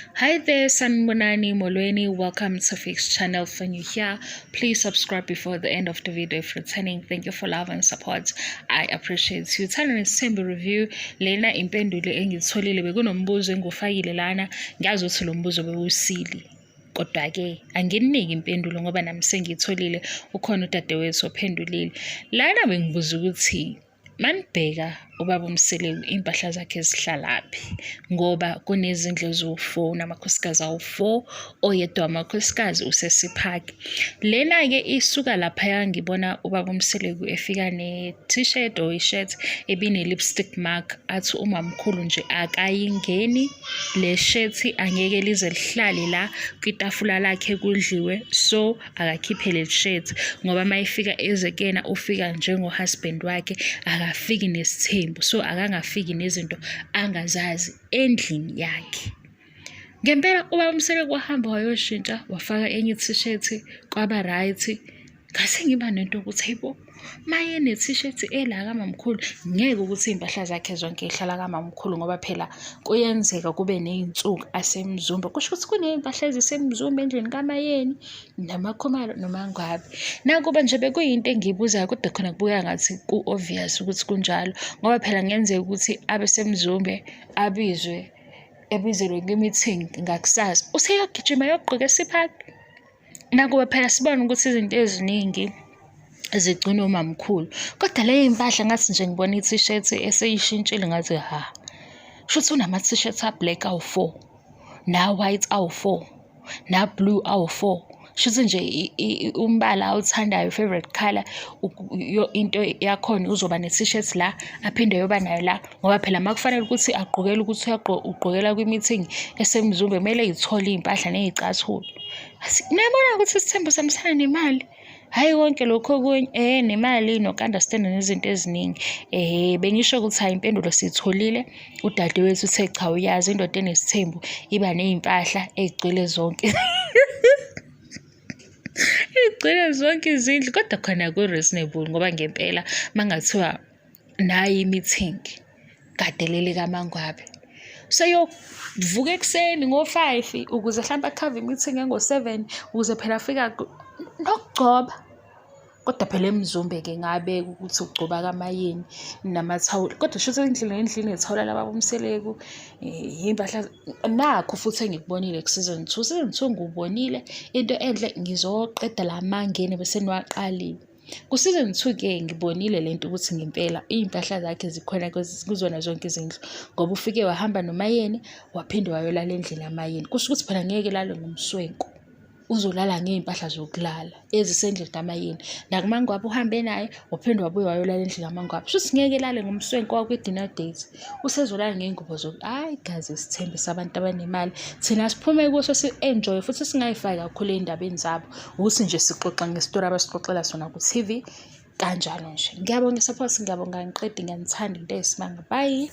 Hi there, Sanbonani Molweni. Welcome to Fix channel. For you here, please subscribe before the end of the video if returning. Thank you for love and support. I appreciate you. Uthando Nes'thembu review lena impendulo engitholile bekunombuzo engufakile lana ngazi ukuthi lo mbuzo bewusili. Kodwa ke anginiki impendulo ngoba nami sengitholile ukhona udadewethu ophendulile. Lana bengibuza ukuthi manibheka ubaba Mseleku impahla zakhe zihlalaphi ngoba kunezindlu eziwu4 namakhosikazi awu4 oyedwa amakhosikazi usesiphaki. Lena ke isuka lapha ngibona ubaba Mseleku efika ne t-shirt or i-shirt ebine lipstick mark athi umamkhulu nje akayingeni le shirt angeke lize lihlale la kwitafula lakhe kudliwe, so akakhiphe le shirt ngoba mayifika ezekena ufika njengo husband wakhe akafiki nesithembu, so akangafiki nezinto angazazi endlini yakhe. Ngempela ubaba Mseleku wahamba wayoshintsha wafaka enye t-shirt kwaba right. Ngase ngiba nento ukuthi hayibo maye ne t-shirt ela kamamkhulu ngeke ukuthi impahla zakhe zonke ihlala kamamkhulu ngoba phela kuyenzeka kube nezinsuku asemzumbe, kusho ukuthi kunempahla ezisemzumbe endlini kamayeni namakhomalo nomangwabi. Nakuba nje bekuyinto engiyibuzayo kodwa khona kubuya ngathi ku obvious ukuthi kunjalo ngoba phela ngenzeka ukuthi abesemzumbe ebizelwe kwi-meeting ngakusasa useyogijima yogqoka esiphaki. Nakuba phela sibona ukuthi izinto eziningi zigcina umamkhulu, kodwa le impahla ngathi nje ngibona i-t-shirt eseyishintshile ngathi shuthi unama t-shirts a-black awu4 na white awu4 na blue awu4. Shuthi nje umbala awuthandayo favorite color into yakhona uzoba ne-t-shirt la aphinde yoba nayo la ngoba phela makufanele ukuthi agqokele ukuthi ugqokela kwi-meeting esemzumbe kumele izithole impahla nezicathulo. Niyabona ukuthi Isithembu samsana nemali, hayi konke lokho okunye nemali nokunderstand nezinto eziningi. Bengisho ukuthi hayi impendulo sitholile. Udadewethu uthe cha uyazi indoda enesithembu iba nezimpahla ezigcwele zonke igcwele zonke izindlu, kodwa khona ku reasonable ngoba ngempela mangathiwa nayi meeting kadelele kamangwabe seyovuka ekseni ngo5 ukuze mhlawumbe akhave i-meeting ngo7 ukuze phela afika nokugcoba. Kodwa phela emzumbe ke ngabe ukuthi ugcoba kamayeni namathawula, kodwa shuthi endlini ethola laba Mseleku impahla nakho futhi engikubonile ku-season 2. Season 2 ngubonile into enhle ngizoqeda la mangene bese niwaqalile. Ku-season 2 ke ngibonile lento ukuthi ngempela impahla zakhe zikhona kuzona zonke izindlu ngoba ufike wahamba nomayeni waphinde wayolala endlini yamayeni. Kusho ukuthi phela ngeke lale ngomswenko, uzolala ngeimpahla zokulala ezisendlini kamayeni. Nakumangwabi uhambe naye waphinde wabuye wayolala endlini yamangwabi. Shuthi ngeke lale ngomswenko wakwi-dinner date, usezolala ngeingubo hayi gazi Isithembu sabantu abanemali. Thina siphume kuso si-enjoy futhi singayifaki kakhulu endabeni zabo ukuthi nje sixoxa ngestory abasixoxela sona ku-TV kanjalo nje. Ngiyabonga support, ngiyabonga ngiqedi, ngiyanithanda into eyisimanga. Bye.